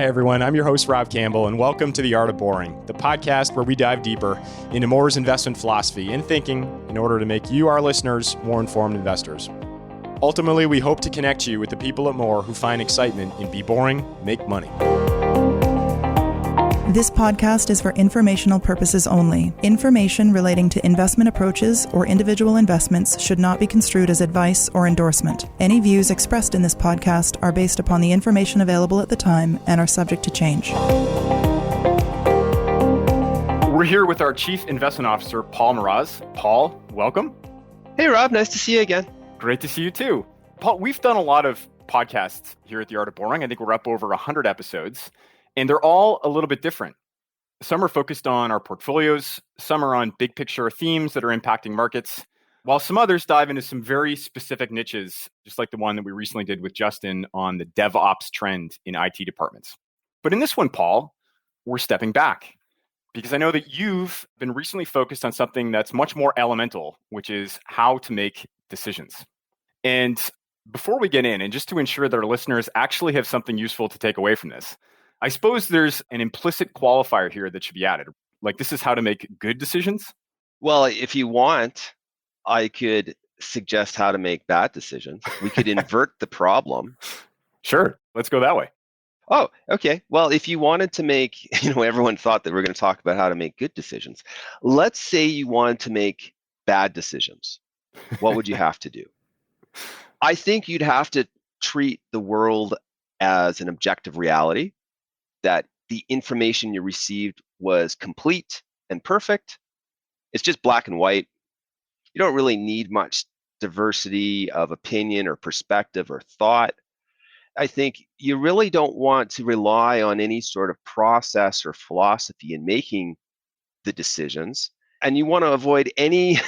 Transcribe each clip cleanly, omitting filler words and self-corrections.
Hi, everyone. I'm your host, Rob Campbell, and welcome to The Art of Boring, the podcast where we dive deeper into Moroz investment philosophy and thinking in order to make you, our listeners, more informed investors. Ultimately, we hope to connect you with the people at More who find excitement in be boring, make money. This podcast is for informational purposes only. Information relating to investment approaches or individual investments should not be construed as advice or endorsement. Any views expressed in this podcast are based upon the information available at the time and are subject to change. We're here with our Chief Investment Officer, Paul Moroz. Paul, welcome. Hey, Rob. Nice to see you again. Great to see you too. Paul, we've done a lot of podcasts here at The Art of Boring. I think we're up over 100 episodes. And they're all a little bit different. Some are focused on our portfolios. Some are on big picture themes that are impacting markets, while some others dive into some very specific niches, just like the one that we recently did with Justin on the DevOps trend in IT departments. But in this one, Paul, we're stepping back because I know that you've been recently focused on something that's much more elemental, which is how to make decisions. And before we get in, and just to ensure that our listeners actually have something useful to take away from this, I suppose there's an implicit qualifier here that should be added. Like, this is how to make good decisions? Well, if you want, I could suggest how to make bad decisions. We could invert the problem. Sure. Let's go that way. Oh, okay. Well, if you wanted to make, everyone thought that we're going to talk about how to make good decisions. Let's say you wanted to make bad decisions. What would you have to do? I think you'd have to treat the world as an objective reality, that the information you received was complete and perfect. It's just black and white. You don't really need much diversity of opinion or perspective or thought. I think you really don't want to rely on any sort of process or philosophy in making the decisions. And you want to avoid any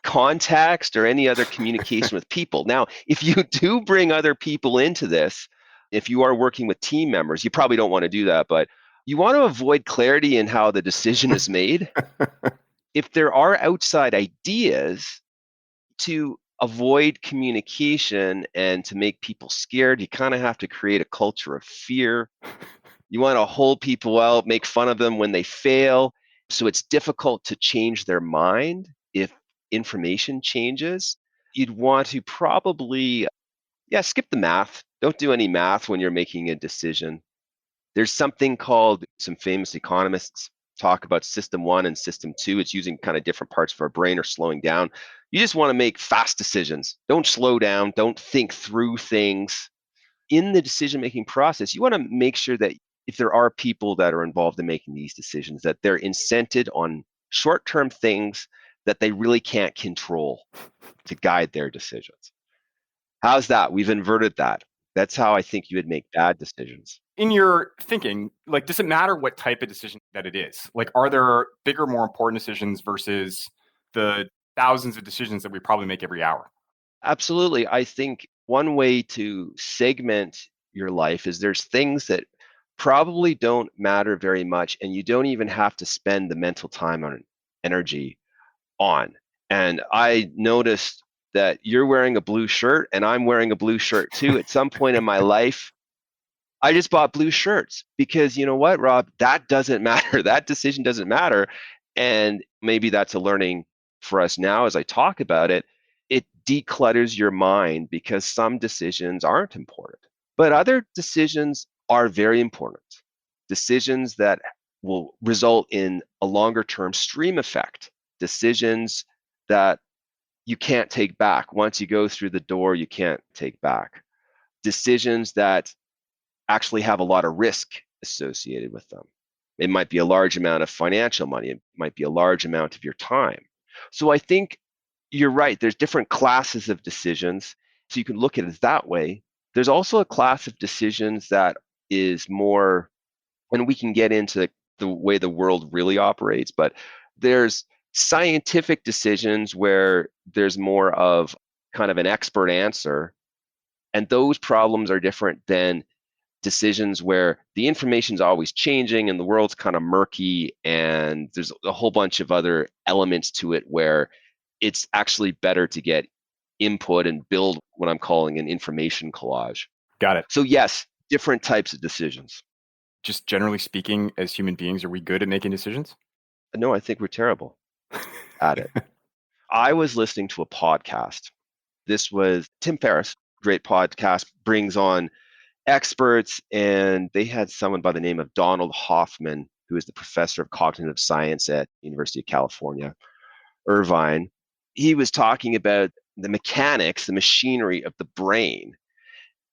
context or any other communication with people. Now, if you do bring other people into this, if you are working with team members, you probably don't want to do that, but you want to avoid clarity in how the decision is made. If there are outside ideas, to avoid communication and to make people scared, you kind of have to create a culture of fear. You want to hold people out, make fun of them when they fail. So it's difficult to change their mind if information changes. You'd want to probably skip the math. Don't do any math when you're making a decision. There's something called, some famous economists talk about system 1 and system 2. It's using kind of different parts of our brain or slowing down. You just want to make fast decisions. Don't slow down. Don't think through things. In the decision-making process, you want to make sure that if there are people that are involved in making these decisions, that they're incented on short-term things that they really can't control to guide their decisions. How's that? We've inverted that. That's how I think you would make bad decisions. In your thinking, does it matter what type of decision that it is? Are there bigger, more important decisions versus the thousands of decisions that we probably make every hour? Absolutely. I think one way to segment your life is there's things that probably don't matter very much, and you don't even have to spend the mental time or energy on. And I noticed that you're wearing a blue shirt and I'm wearing a blue shirt too. At some point in my life, I just bought blue shirts because you know what, Rob, that doesn't matter. That decision doesn't matter. And maybe that's a learning for us now as I talk about it. It declutters your mind because some decisions aren't important, but other decisions are very important. Decisions that will result in a longer term stream effect. Decisions that you can't take back. Once you go through the door, you can't take back. Decisions that actually have a lot of risk associated with them. It might be a large amount of financial money. It might be a large amount of your time. So I think you're right. There's different classes of decisions. So you can look at it that way. There's also a class of decisions that is more, and we can get into the way the world really operates, but there's scientific decisions where there's more of kind of an expert answer. And those problems are different than decisions where the information's always changing and the world's kind of murky and there's a whole bunch of other elements to it where it's actually better to get input and build what I'm calling an information collage. Got it. So yes, different types of decisions. just generally speaking, as human beings, are we good at making decisions? No, I think we're terrible at it. I was listening to a podcast. This was Tim Ferriss, great podcast, brings on experts, and they had someone by the name of Donald Hoffman, who is the professor of cognitive science at University of California, Irvine. He was talking about the mechanics, the machinery of the brain,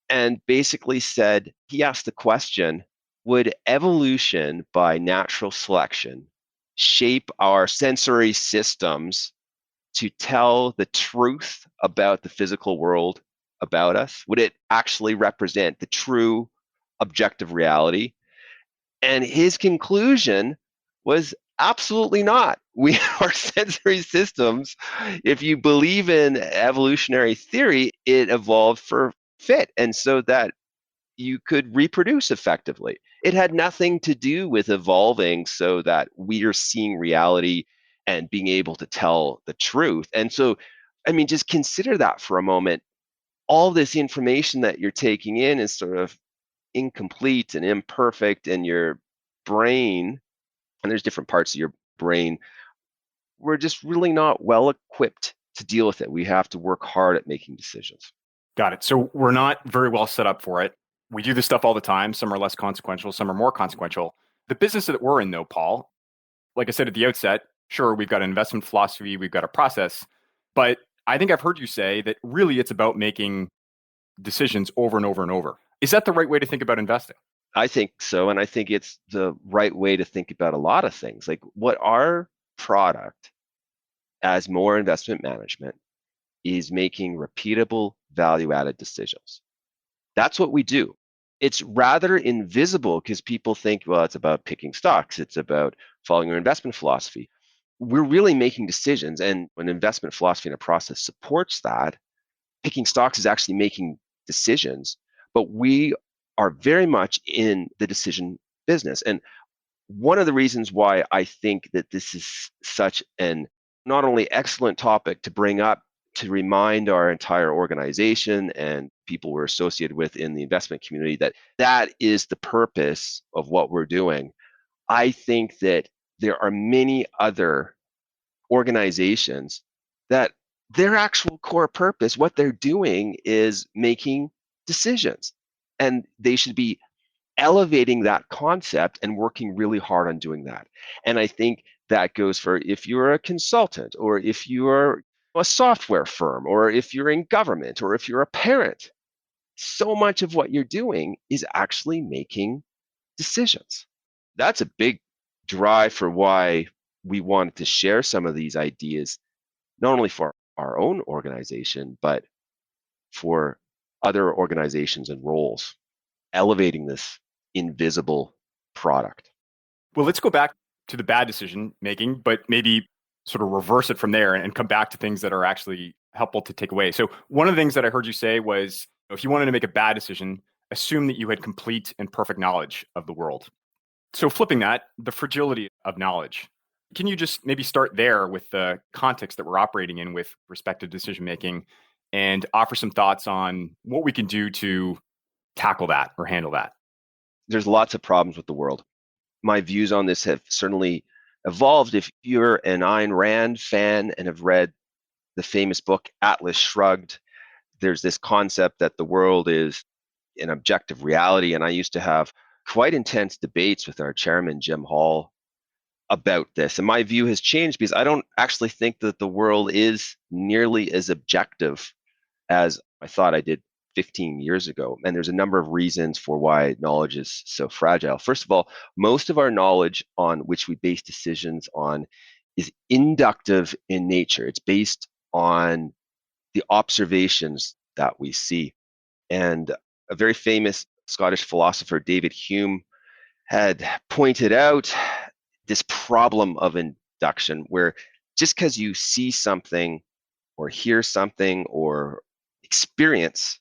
and basically said, he asked the question, would evolution by natural selection shape our sensory systems to tell the truth about the physical world about us? Would it actually represent the true objective reality? And his conclusion was absolutely not. Our sensory systems, if you believe in evolutionary theory, it evolved for fit, and so that you could reproduce effectively. It had nothing to do with evolving so that we are seeing reality and being able to tell the truth. And so, I mean, just consider that for a moment. All this information that you're taking in is sort of incomplete and imperfect, and your brain, and there's different parts of your brain, we're just really not well equipped to deal with it. We have to work hard at making decisions. Got it. So we're not very well set up for it. We do this stuff all the time. Some are less consequential, some are more consequential. The business that we're in, though, Paul, like I said at the outset, sure, we've got an investment philosophy, we've got a process, but I think I've heard you say that really it's about making decisions over and over and over. Is that the right way to think about investing? I think so. And I think it's the right way to think about a lot of things. Like what our product as more investment management is making repeatable value-added decisions. That's what we do. It's rather invisible because people think, well, it's about picking stocks. It's about following your investment philosophy. We're really making decisions. And when investment philosophy and a process supports that, picking stocks is actually making decisions, but we are very much in the decision business. And one of the reasons why I think that this is such an not only excellent topic to bring up to remind our entire organization and people we're associated with in the investment community that that is the purpose of what we're doing. I think that there are many other organizations that their actual core purpose, what they're doing is making decisions. And they should be elevating that concept and working really hard on doing that. And I think that goes for if you're a consultant, or if you're a software firm, or if you're in government, or if you're a parent. So much of what you're doing is actually making decisions. That's a big drive for why we wanted to share some of these ideas, not only for our own organization, but for other organizations and roles, elevating this invisible product. Well, let's go back to the bad decision making, but maybe sort of reverse it from there and come back to things that are actually helpful to take away. So one of the things that I heard you say was, if you wanted to make a bad decision, assume that you had complete and perfect knowledge of the world. So flipping that, the fragility of knowledge. Can you just maybe start there with the context that we're operating in with respect to decision making, and offer some thoughts on what we can do to tackle that or handle that? There's lots of problems with the world. My views on this have certainly evolved. If you're an Ayn Rand fan and have read the famous book Atlas Shrugged, there's this concept that the world is an objective reality. And I used to have quite intense debates with our chairman, Jim Hall, about this. And my view has changed because I don't actually think that the world is nearly as objective as I thought I did 15 years ago. And there's a number of reasons for why knowledge is so fragile. First of all, most of our knowledge on which we base decisions on is inductive in nature. It's based on the observations that we see. And a very famous Scottish philosopher, David Hume, had pointed out this problem of induction, where just because you see something or hear something or experience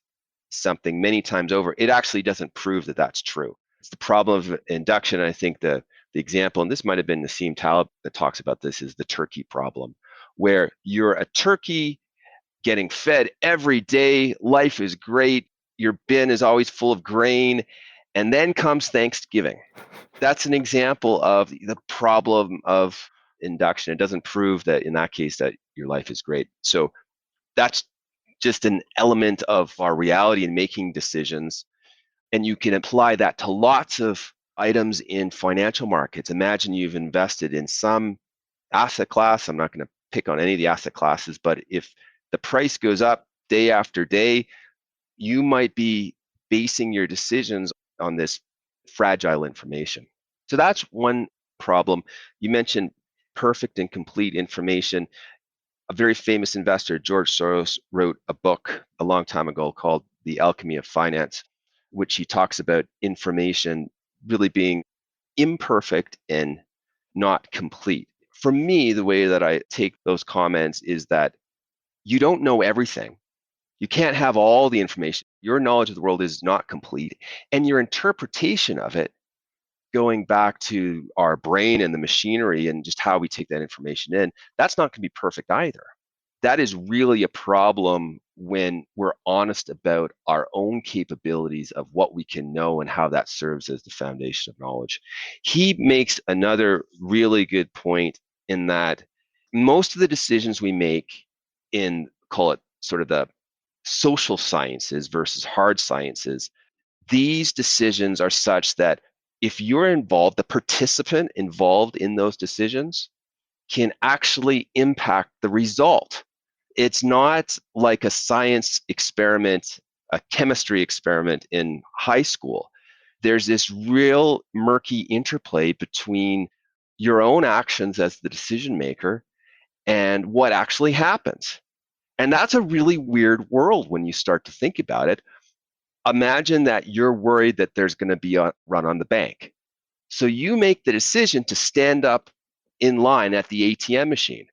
something many times over, it actually doesn't prove that that's true. It's the problem of induction. And I think the example, and this might have been Nassim Taleb that talks about this, is the turkey problem, where you're a turkey getting fed every day. Life is great. Your bin is always full of grain. And then comes Thanksgiving. That's an example of the problem of induction. It doesn't prove that in that case that your life is great. So that's just an element of our reality in making decisions. And you can apply that to lots of items in financial markets. Imagine you've invested in some asset class. I'm not going to pick on any of the asset classes, but if the price goes up day after day, you might be basing your decisions on this fragile information. So that's one problem. You mentioned perfect and complete information. A very famous investor, George Soros, wrote a book a long time ago called The Alchemy of Finance, which he talks about information really being imperfect and not complete. For me, the way that I take those comments is that you don't know everything. You can't have all the information. Your knowledge of the world is not complete, and your interpretation of it, going back to our brain and the machinery and just how we take that information in, that's not going to be perfect either. That is really a problem when we're honest about our own capabilities of what we can know and how that serves as the foundation of knowledge. He makes another really good point in that most of the decisions we make in, call it sort of the social sciences versus hard sciences, these decisions are such that if you're involved, the participant involved in those decisions can actually impact the result. It's not like a science experiment, a chemistry experiment in high school. There's this real murky interplay between your own actions as the decision maker and what actually happens. And that's a really weird world when you start to think about it. Imagine that you're worried that there's going to be a run on the bank. So you make the decision to stand up in line at the ATM machine.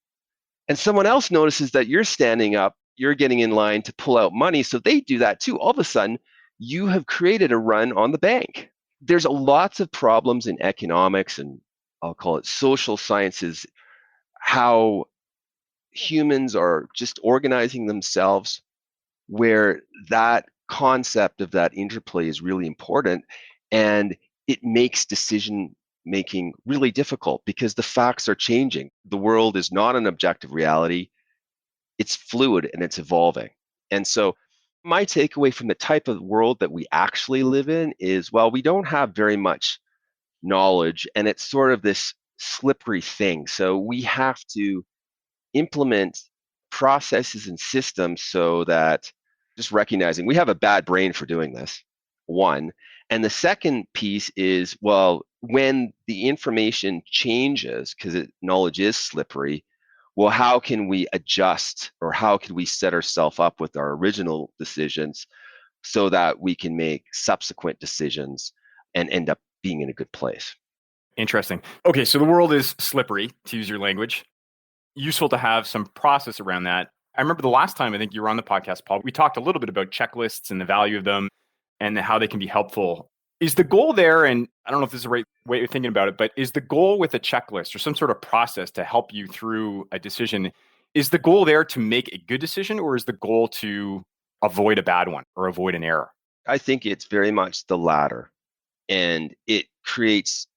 And someone else notices that you're standing up, you're getting in line to pull out money, so they do that too. All of a sudden, you have created a run on the bank. There's lots of problems in economics and I'll call it social sciences, how humans are just organizing themselves, where that concept of that interplay is really important, and it makes decision making really difficult because the facts are changing. The world is not an objective reality. It's fluid and it's evolving. And so my takeaway from the type of world that we actually live in is, well, we don't have very much knowledge and it's sort of this slippery thing. So we have to implement processes and systems so that just recognizing we have a bad brain for doing this, one. And the second piece is, well, when the information changes, because knowledge is slippery, well, how can we adjust or how can we set ourselves up with our original decisions so that we can make subsequent decisions and end up being in a good place? Interesting. Okay, so the world is slippery, to use your language. Useful to have some process around that. I remember the last time I think you were on the podcast, Paul, we talked a little bit about checklists and the value of them and how they can be helpful. Is the goal there, and I don't know if this is the right way of thinking about it, but is the goal with a checklist or some sort of process to help you through a decision, is the goal there to make a good decision or is the goal to avoid a bad one or avoid an error? I think it's very much the latter. And it creates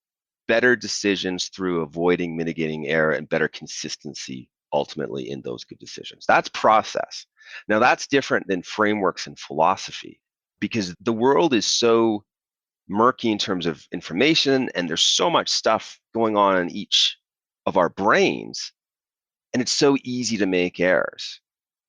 better decisions through avoiding mitigating error and better consistency ultimately in those good decisions. That's process. Now that's different than frameworks and philosophy because the world is so murky in terms of information and there's so much stuff going on in each of our brains and it's so easy to make errors.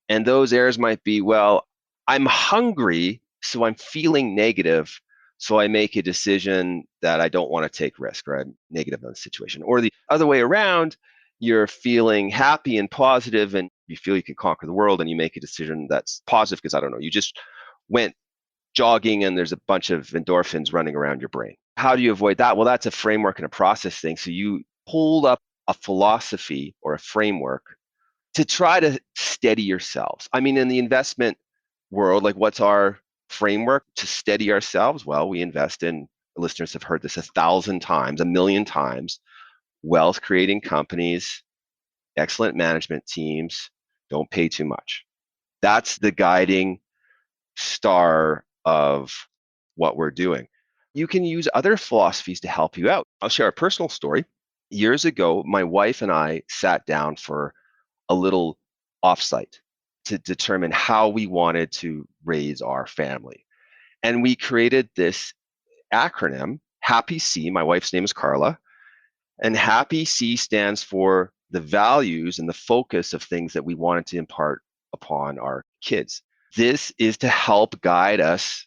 And those errors might be, well, I'm hungry, so I'm feeling negative, so I make a decision that I don't want to take risk or I'm negative on the situation. Or the other way around, you're feeling happy and positive and you feel you can conquer the world and you make a decision that's positive because, I don't know, you just went jogging and there's a bunch of endorphins running around your brain. How do you avoid that? Well, that's a framework and a process thing. So you hold up a philosophy or a framework to try to steady yourselves. I mean, in the investment world, like what's our framework to steady ourselves? Well, we invest in, listeners have heard this 1,000 times, 1,000,000 times, wealth creating companies, excellent management teams, don't pay too much. That's the guiding star of what we're doing. You can use other philosophies to help you out. I'll share a personal story. Years ago, my wife and I sat down for a little offsite to determine how we wanted to raise our family. And we created this acronym, Happy C. My wife's name is Carla. And Happy C stands for the values and the focus of things that we wanted to impart upon our kids. This is to help guide us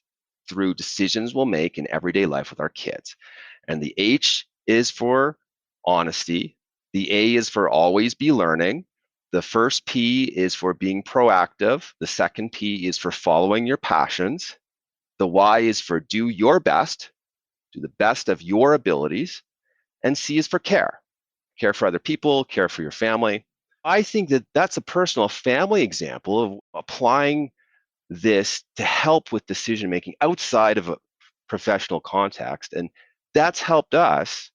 through decisions we'll make in everyday life with our kids. And the H is for honesty. The A is for always be learning. The first P is for being proactive. The second P is for following your passions. The Y is for do your best, do the best of your abilities. And C is for care. Care for other people, care for your family. I think that that's a personal family example of applying this to help with decision making outside of a professional context. And that's helped us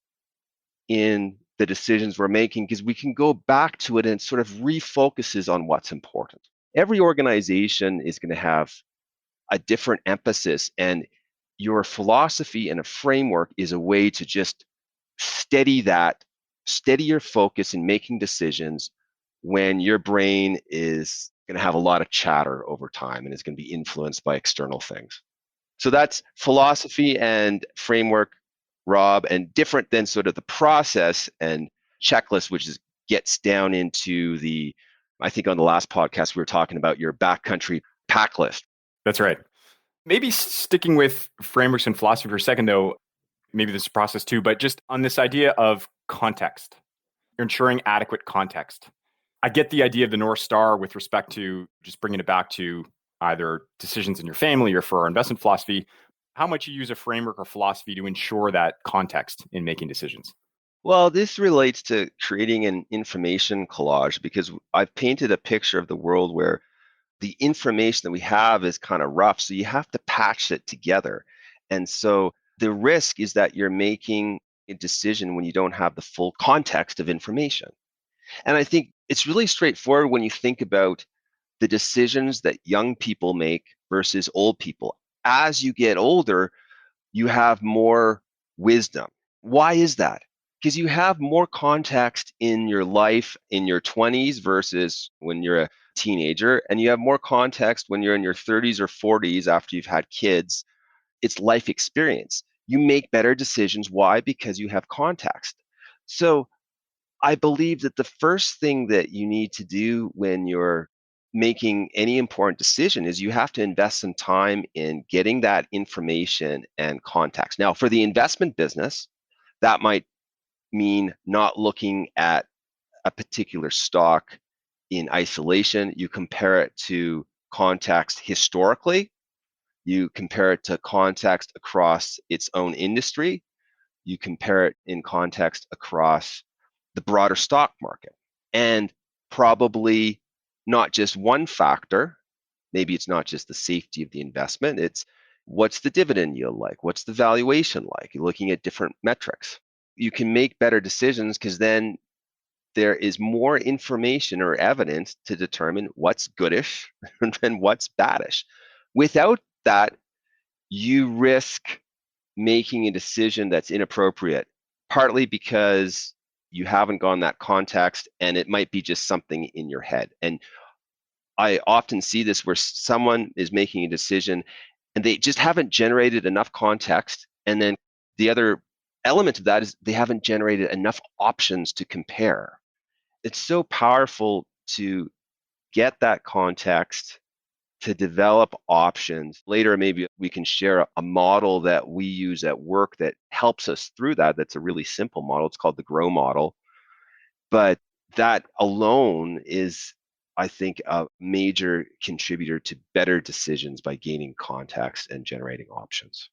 in the decisions we're making because we can go back to it and it sort of refocuses on what's important. Every organization is going to have a different emphasis, and your philosophy and a framework is a way to just steady your focus in making decisions when your brain is going to have a lot of chatter over time and is going to be influenced by external things. So that's philosophy and framework, Rob, and different than sort of the process and checklist, which gets down into I think on the last podcast, we were talking about your backcountry pack list. That's right. Maybe sticking with frameworks and philosophy for a second, though, maybe this is a process too, but just on this idea of context, ensuring adequate context. I get the idea of the North Star with respect to just bringing it back to either decisions in your family or for our investment philosophy, how much you use a framework or philosophy to ensure that context in making decisions. Well, this relates to creating an information collage because I've painted a picture of the world where the information that we have is kind of rough, so you have to patch it together. And so the risk is that you're making a decision when you don't have the full context of information. And I think it's really straightforward when you think about the decisions that young people make versus old people. As you get older, you have more wisdom. Why is that? Because you have more context in your life in your 20s versus when you're a teenager, and you have more context when you're in your 30s or 40s after you've had kids. It's life experience. You make better decisions. Why? Because you have context. So I believe that the first thing that you need to do when you're making any important decision is you have to invest some time in getting that information and context. Now, for the investment business, that might mean not looking at a particular stock in isolation. You compare it to context historically. You compare it to context across its own industry. You compare it in context across the broader stock market. And probably not just one factor. Maybe it's not just the safety of the investment. It's what's the dividend yield like? What's the valuation like? You're looking at different metrics. You can make better decisions because then there is more information or evidence to determine what's goodish and what's baddish. Without that, you risk making a decision that's inappropriate, partly because you haven't gone that context and it might be just something in your head. And I often see this where someone is making a decision and they just haven't generated enough context. And then the other element of that is they haven't generated enough options to compare. It's so powerful to get that context, to develop options. Later, maybe we can share a model that we use at work that helps us through that. That's a really simple model. It's called the GROW model. But that alone is, I think, a major contributor to better decisions by gaining context and generating options.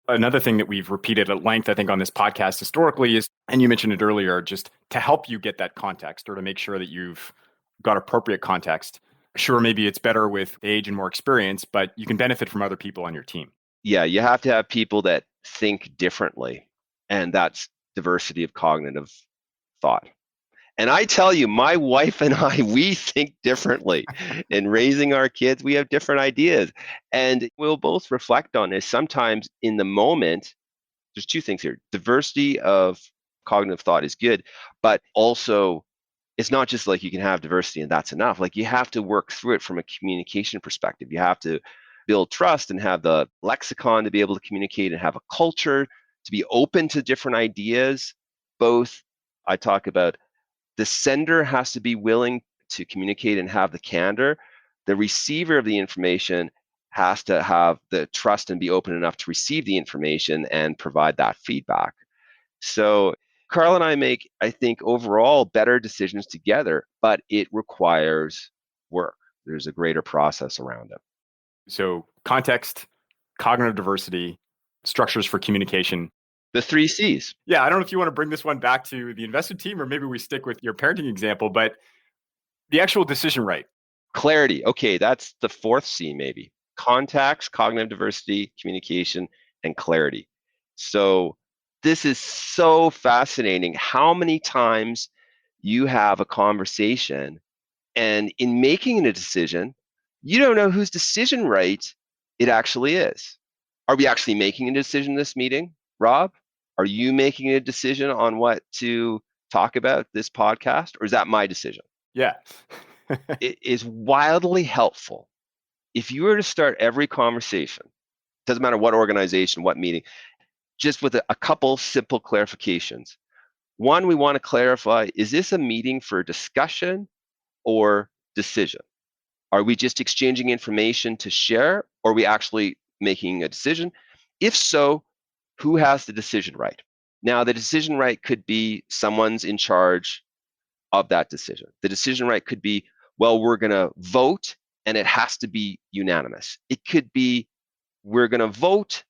Another thing that we've repeated at length, I think, on this podcast historically is, and you mentioned it earlier, just to help you get that context or to make sure that you've got appropriate context. Sure, maybe it's better with age and more experience, but you can benefit from other people on your team. Yeah, you have to have people that think differently, and that's diversity of cognitive thought. And I tell you, my wife and I, we think differently. In raising our kids, we have different ideas. And we'll both reflect on this. Sometimes in the moment, there's two things here. Diversity of cognitive thought is good, but also it's not just like you can have diversity and that's enough. Like you have to work through it from a communication perspective. You have to build trust and have the lexicon to be able to communicate and have a culture to be open to different ideas. Both, I talk about the sender has to be willing to communicate and have the candor. The receiver of the information has to have the trust and be open enough to receive the information and provide that feedback. So Carl and I make, I think, overall better decisions together, but it requires work. There's a greater process around it. So context, cognitive diversity, structures for communication. The 3 C's. Yeah, I don't know if you want to bring this one back to the investment team, or maybe we stick with your parenting example, but the actual decision right. Clarity. Okay, that's the 4th C maybe. Context, cognitive diversity, communication, and clarity. So this is so fascinating how many times you have a conversation and in making a decision, you don't know whose decision right it actually is. Are we actually making a decision in this meeting, Rob? Are you making a decision on what to talk about this podcast, or is that my decision? Yeah. It is wildly helpful if you were to start every conversation, doesn't matter what organization, what meeting, just with a couple simple clarifications. One, we want to clarify, is this a meeting for discussion or decision? Are we just exchanging information to share, or are we actually making a decision? If so, who has the decision right? Now, the decision right could be someone's in charge of that decision. The decision right could be, well, we're going to vote and it has to be unanimous. It could be, we're going to vote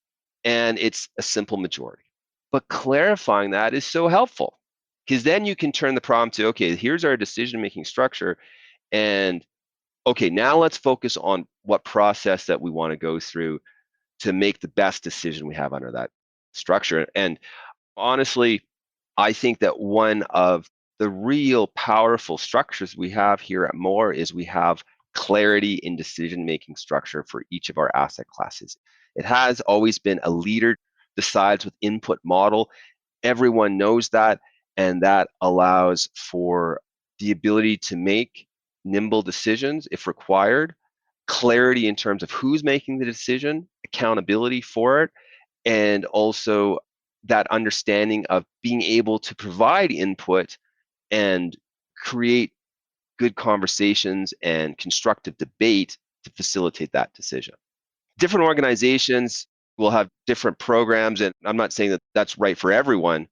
and it's a simple majority. But clarifying that is so helpful, because then you can turn the problem to, okay, here's our decision-making structure, and okay, now let's focus on what process that we want to go through to make the best decision we have under that structure. And honestly, I think that one of the real powerful structures we have here at More is we have clarity in decision-making structure for each of our asset classes. It has always been a leader decides with input model. Everyone knows that, and that allows for the ability to make nimble decisions if required, clarity in terms of who's making the decision, accountability for it, and also that understanding of being able to provide input and create good conversations and constructive debate to facilitate that decision. Different organizations will have different programs, and I'm not saying that that's right for everyone,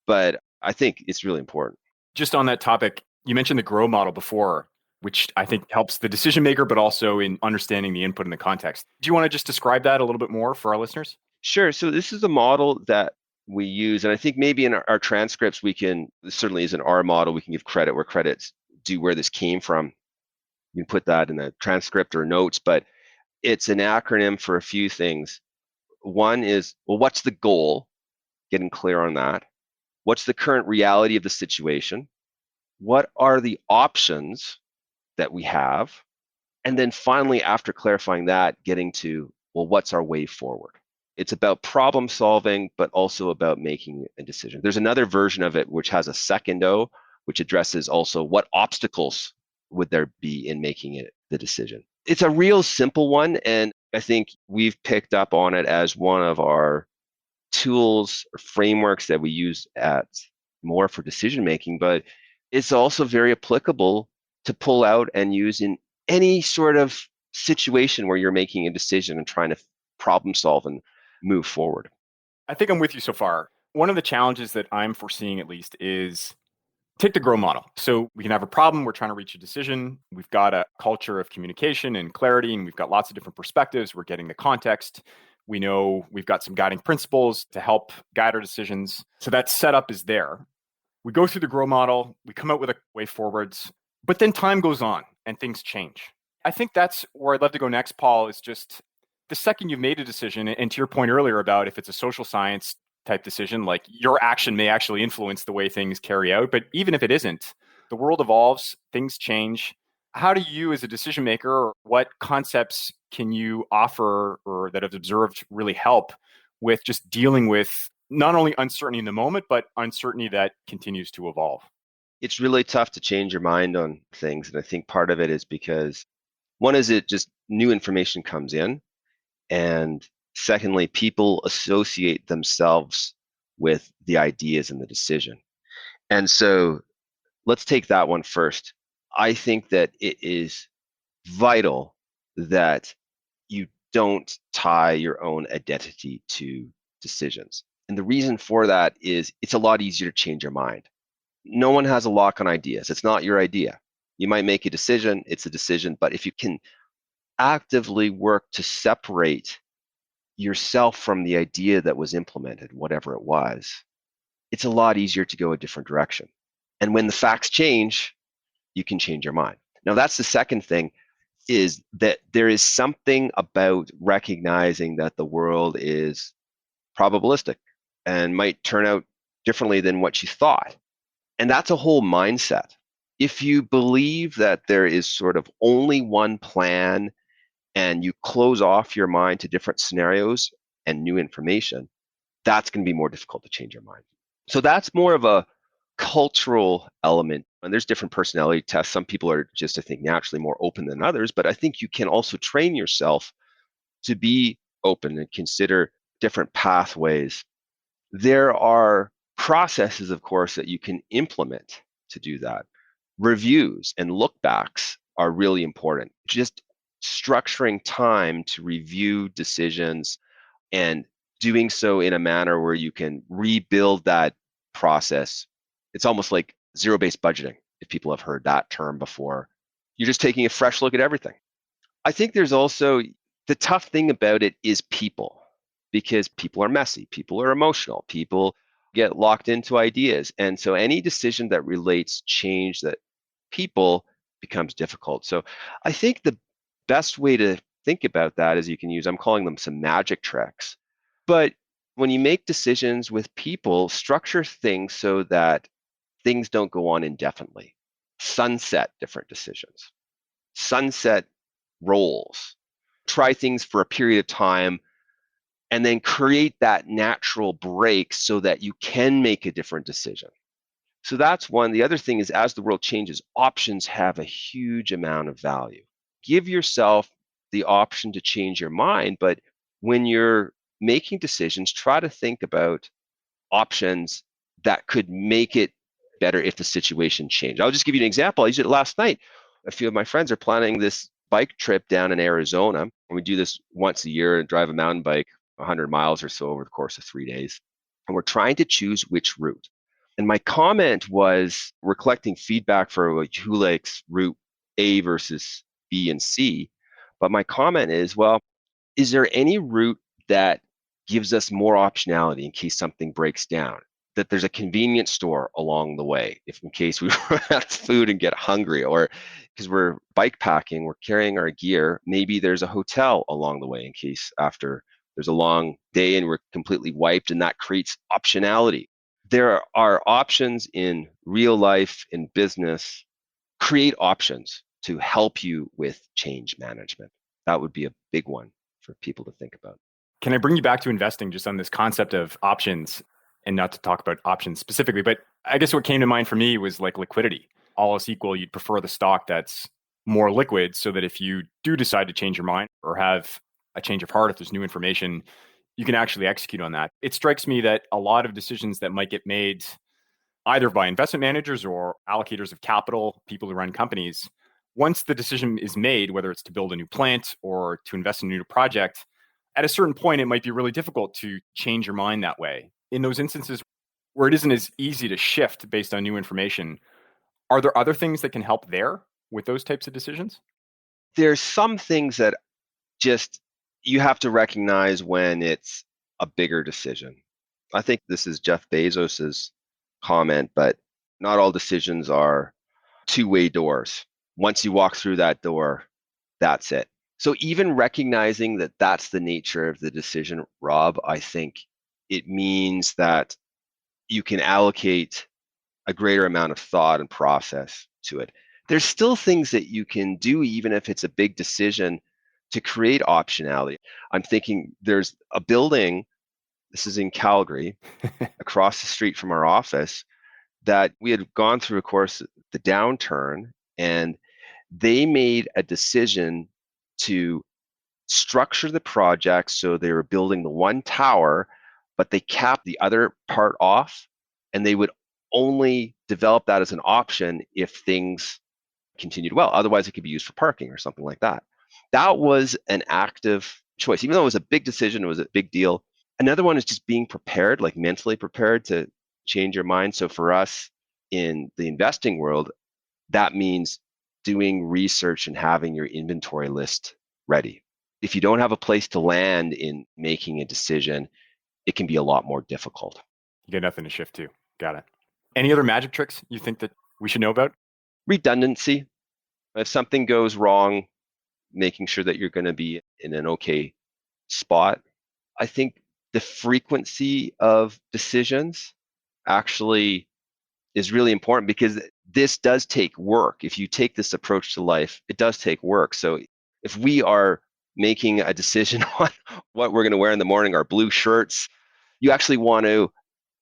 but I think it's really important. Just on that topic, you mentioned the GROW model before, which I think helps the decision maker, but also in understanding the input and the context. Do you want to just describe that a little bit more for our listeners? Sure. So this is a model that we use, and I think maybe in our transcripts we can, this certainly isn't our model, we can give credit where credit's due, where this came from. You can put that in the transcript or notes, but it's an acronym for a few things. One is, well, what's the goal? Getting clear on that. What's the current reality of the situation? What are the options that we have? And then finally, after clarifying that, getting to, well, what's our way forward? It's about problem solving, but also about making a decision. There's another version of it which has a second O, which addresses also what obstacles would there be in making it the decision. It's a real simple one, and I think we've picked up on it as one of our tools or frameworks that we use at More for decision making, but it's also very applicable to pull out and use in any sort of situation where you're making a decision and trying to problem solve and move forward. I think I'm with you so far. One of the challenges that I'm foreseeing, at least, is take the GROW model. So we can have a problem. We're trying to reach a decision. We've got a culture of communication and clarity, and we've got lots of different perspectives. We're getting the context. We know we've got some guiding principles to help guide our decisions. So that setup is there. We go through the GROW model. We come out with a way forwards. But then time goes on and things change. I think that's where I'd love to go next, Paul, is just the second you've made a decision, and to your point earlier about if it's a social science type decision, like your action may actually influence the way things carry out. But even if it isn't, the world evolves, things change. How do you as a decision maker, what concepts can you offer or that have observed really help with just dealing with not only uncertainty in the moment, but uncertainty that continues to evolve. It's really tough to change your mind on things. And I think part of it is because one is it just new information comes in. And secondly, people associate themselves with the ideas and the decision. And so let's take that one first. I think that it is vital that you don't tie your own identity to decisions. And the reason for that is it's a lot easier to change your mind. No one has a lock on ideas. It's not your idea. You might make a decision, it's a decision, but if you can actively work to separate yourself from the idea that was implemented, whatever it was, it's a lot easier to go a different direction. And when the facts change, you can change your mind. Now, that's the second thing, is that there is something about recognizing that the world is probabilistic and might turn out differently than what you thought. And that's a whole mindset. If you believe that there is sort of only one plan and you close off your mind to different scenarios and new information, that's going to be more difficult to change your mind. So that's more of a cultural element. And there's different personality tests. Some people are just, I think, naturally more open than others, but I think you can also train yourself to be open and consider different pathways. There are processes, of course, that you can implement to do that. Reviews and lookbacks are really important. Just structuring time to review decisions and doing so in a manner where you can rebuild that process. It's almost like zero-based budgeting, if people have heard that term before. You're just taking a fresh look at everything. I think there's also, the tough thing about it is people, because people are messy, people are emotional, people get locked into ideas. And so any decision that relates change that people becomes difficult. So I think the best way to think about that is you can use, I'm calling them some magic tricks. But when you make decisions with people, structure things so that things don't go on indefinitely. Sunset different decisions, sunset roles, try things for a period of time, and then create that natural break so that you can make a different decision. So that's one. The other thing is, as the world changes, options have a huge amount of value. Give yourself the option to change your mind, but when you're making decisions, try to think about options that could make it better if the situation changed. I'll just give you an example. I used it last night. A few of my friends are planning this bike trip down in Arizona. And we do this once a year and drive a mountain bike 100 miles or so over the course of 3 days. And we're trying to choose which route. And my comment was, we're collecting feedback for who likes route A versus B and C. But my comment is, well, is there any route that gives us more optionality in case something breaks down? That there's a convenience store along the way, if in case we run out of food and get hungry, or because we're bike packing, we're carrying our gear, maybe there's a hotel along the way in case after there's a long day and we're completely wiped, and that creates optionality. There are options in real life, in business. Create options to help you with change management. That would be a big one for people to think about. Can I bring you back to investing just on this concept of options, and not to talk about options specifically, but I guess what came to mind for me was like liquidity. All else equal, you'd prefer the stock that's more liquid so that if you do decide to change your mind or have a change of heart, if there's new information, you can actually execute on that. It strikes me that a lot of decisions that might get made either by investment managers or allocators of capital, people who run companies, once the decision is made, whether it's to build a new plant or to invest in a new project, at a certain point, it might be really difficult to change your mind that way. In those instances where it isn't as easy to shift based on new information, are there other things that can help there with those types of decisions? There's some things that just you have to recognize when it's a bigger decision. I think this is Jeff Bezos's comment, but not all decisions are two-way doors. Once you walk through that door, that's it. So even recognizing that that's the nature of the decision, Rob, I think it means that you can allocate a greater amount of thought and process to it. There's still things that you can do, even if it's a big decision, to create optionality. I'm thinking there's a building this is in Calgary, across the street from our office, that we had gone through, of course, the downturn, and they made a decision to structure the project so they were building the one tower, but they capped the other part off, and they would only develop that as an option if things continued well. Otherwise, it could be used for parking or something like that. That was an active choice. Even though it was a big decision, it was a big deal. Another one is just being prepared, like mentally prepared to change your mind. So for us in the investing world, that means doing research and having your inventory list ready. If you don't have a place to land in making a decision, it can be a lot more difficult. You got nothing to shift to. Got it. Any other magic tricks you think that we should know about? Redundancy. If something goes wrong, making sure that you're going to be in an okay spot. I think the frequency of decisions actually is really important, because this does take work. If you take this approach to life, it does take work. So if we are making a decision on what we're going to wear in the morning, our blue shirts, you actually want to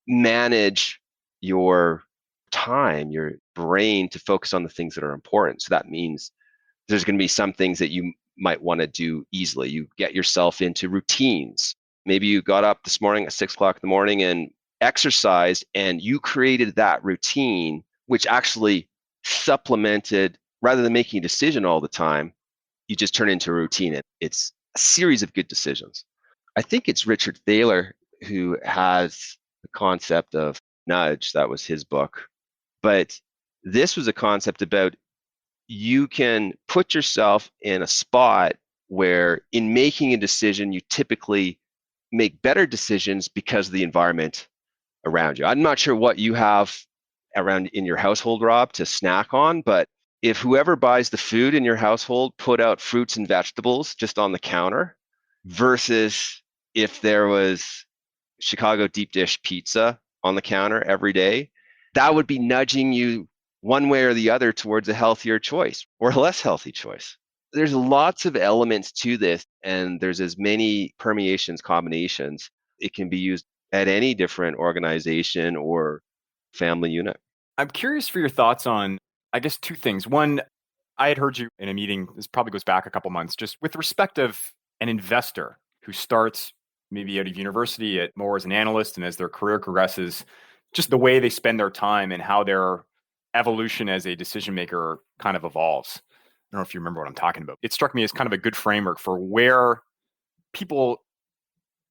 manage your time, your brain, to focus on the things that are important. So that means there's going to be some things that you might want to do easily. You get yourself into routines. Maybe you got up this morning at 6 o'clock in the morning and exercised, and you created that routine, which actually supplemented, rather than making a decision all the time, you just turn into a routine. It's a series of good decisions. I think it's Richard Thaler who has the concept of nudge. That was his book. But this was a concept about, you can put yourself in a spot where in making a decision, you typically make better decisions because of the environment around you. I'm not sure what you have around in your household, Rob, to snack on, but if whoever buys the food in your household put out fruits and vegetables just on the counter, versus if there was Chicago deep dish pizza on the counter every day, that would be nudging you one way or the other towards a healthier choice or a less healthy choice. There's lots of elements to this, and there's as many permeations, combinations. It can be used at any different organization or family unit. I'm curious for your thoughts on, I guess, two things. One, I had heard you in a meeting, this probably goes back a couple months, just with respect of an investor who starts maybe out of university at more as an analyst, and as their career progresses, just the way they spend their time and how their evolution as a decision maker kind of evolves. I don't know if you remember what I'm talking about. It struck me as kind of a good framework for where people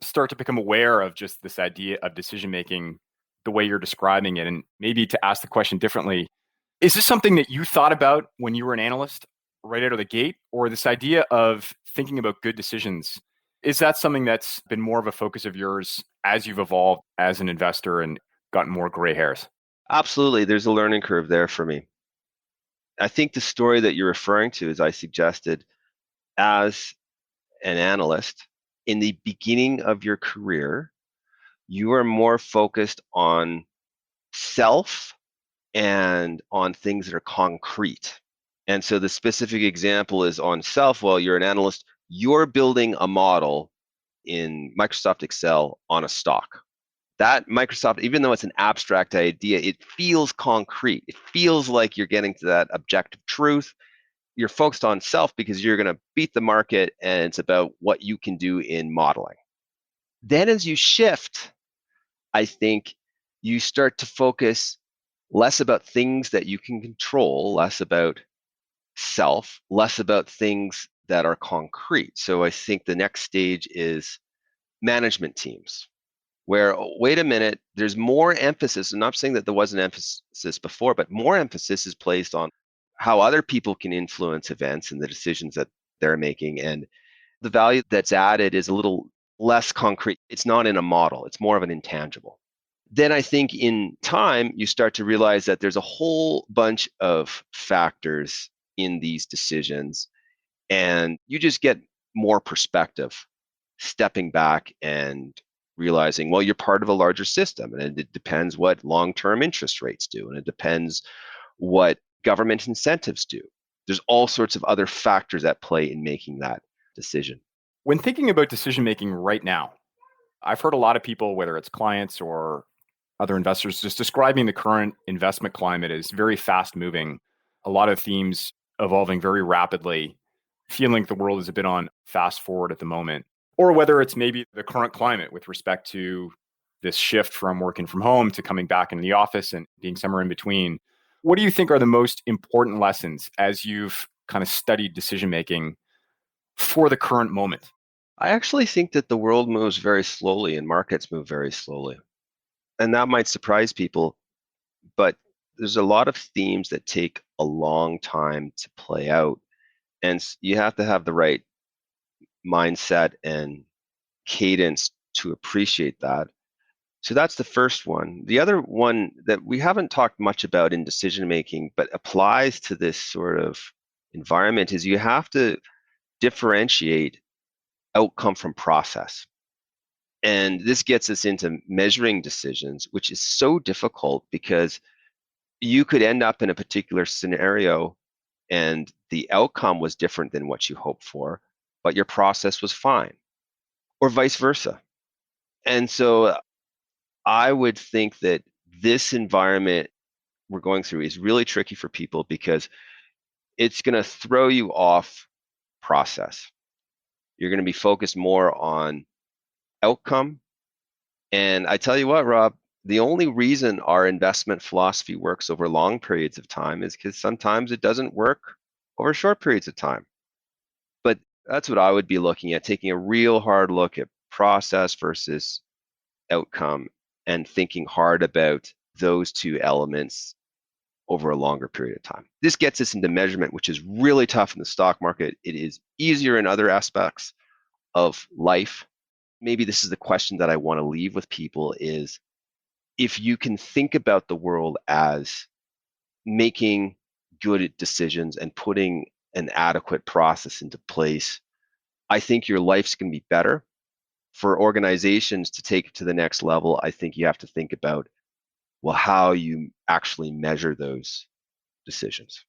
start to become aware of just this idea of decision making, the way you're describing it. And maybe to ask the question differently, is this something that you thought about when you were an analyst right out of the gate? Or this idea of thinking about good decisions, is that something that's been more of a focus of yours as you've evolved as an investor and gotten more gray hairs? Absolutely. There's a learning curve there for me. I think the story that you're referring to, as I suggested, as an analyst, in the beginning of your career, you are more focused on self and on things that are concrete. And so the specific example is on self. Well, you're an analyst, you're building a model in Microsoft Excel on a stock. That Microsoft, even though it's an abstract idea, it feels concrete. It feels like you're getting to that objective truth. You're focused on self because you're going to beat the market, and it's about what you can do in modeling. Then as you shift, I think you start to focus less about things that you can control, less about self, less about things that are concrete. So I think the next stage is management teams, where, wait a minute, there's more emphasis. I'm not saying that there wasn't emphasis before, but more emphasis is placed on how other people can influence events and the decisions that they're making. And the value that's added is a little less concrete. It's not in a model. It's more of an intangible. Then I think in time, you start to realize that there's a whole bunch of factors in these decisions, and you just get more perspective, stepping back and realizing, well, you're part of a larger system, and it depends what long-term interest rates do, and it depends what government incentives do. There's all sorts of other factors at play in making that decision. When thinking about decision making right now, I've heard a lot of people, whether it's clients or other investors, just describing the current investment climate as very fast moving. A lot of themes evolving very rapidly, feeling like the world is a bit on fast forward at the moment. Or whether it's maybe the current climate with respect to this shift from working from home to coming back into the office and being somewhere in between. What do you think are the most important lessons as you've kind of studied decision-making for the current moment? I actually think that the world moves very slowly and markets move very slowly. And that might surprise people, but there's a lot of themes that take a long time to play out. And you have to have the right mindset and cadence to appreciate that. So that's the first one. The other one that we haven't talked much about in decision making, but applies to this sort of environment is you have to differentiate outcome from process. And this gets us into measuring decisions, which is so difficult because you could end up in a particular scenario and the outcome was different than what you hoped for, but your process was fine, or vice versa. And so I would think that this environment we're going through is really tricky for people because it's going to throw you off process. You're going to be focused more on outcome. And I tell you what, Rob, the only reason our investment philosophy works over long periods of time is because sometimes it doesn't work over short periods of time. But that's what I would be looking at, taking a real hard look at process versus outcome and thinking hard about those two elements over a longer period of time. This gets us into measurement, which is really tough in the stock market. It is easier in other aspects of life. Maybe this is the question that I want to leave with people is if you can think about the world as making good decisions and putting an adequate process into place, I think your life's going to be better. For organizations to take it to the next level, I think you have to think about, well, how you actually measure those decisions.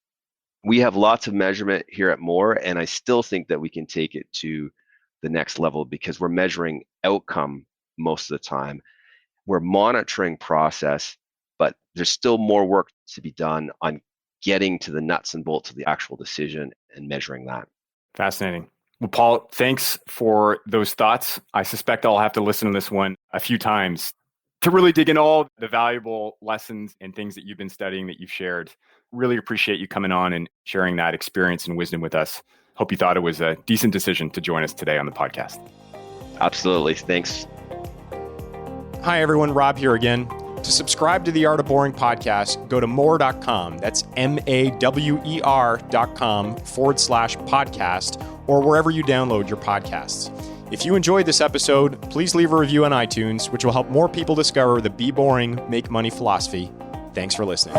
We have lots of measurement here at Moore, and I still think that we can take it to the next level because we're measuring outcome most of the time. We're monitoring process, but there's still more work to be done on getting to the nuts and bolts of the actual decision and measuring that. Fascinating. Well, Paul, thanks for those thoughts. I suspect I'll have to listen to this one a few times to really dig in all the valuable lessons and things that you've been studying that you've shared. Really appreciate you coming on and sharing that experience and wisdom with us. Hope you thought it was a decent decision to join us today on the podcast. Absolutely. Thanks. Hi, everyone. Rob here again. To subscribe to the Art of Boring podcast, go to more.com. That's mawer.com/podcast or wherever you download your podcasts. If you enjoyed this episode, please leave a review on iTunes, which will help more people discover the Be Boring, Make Money philosophy. Thanks for listening.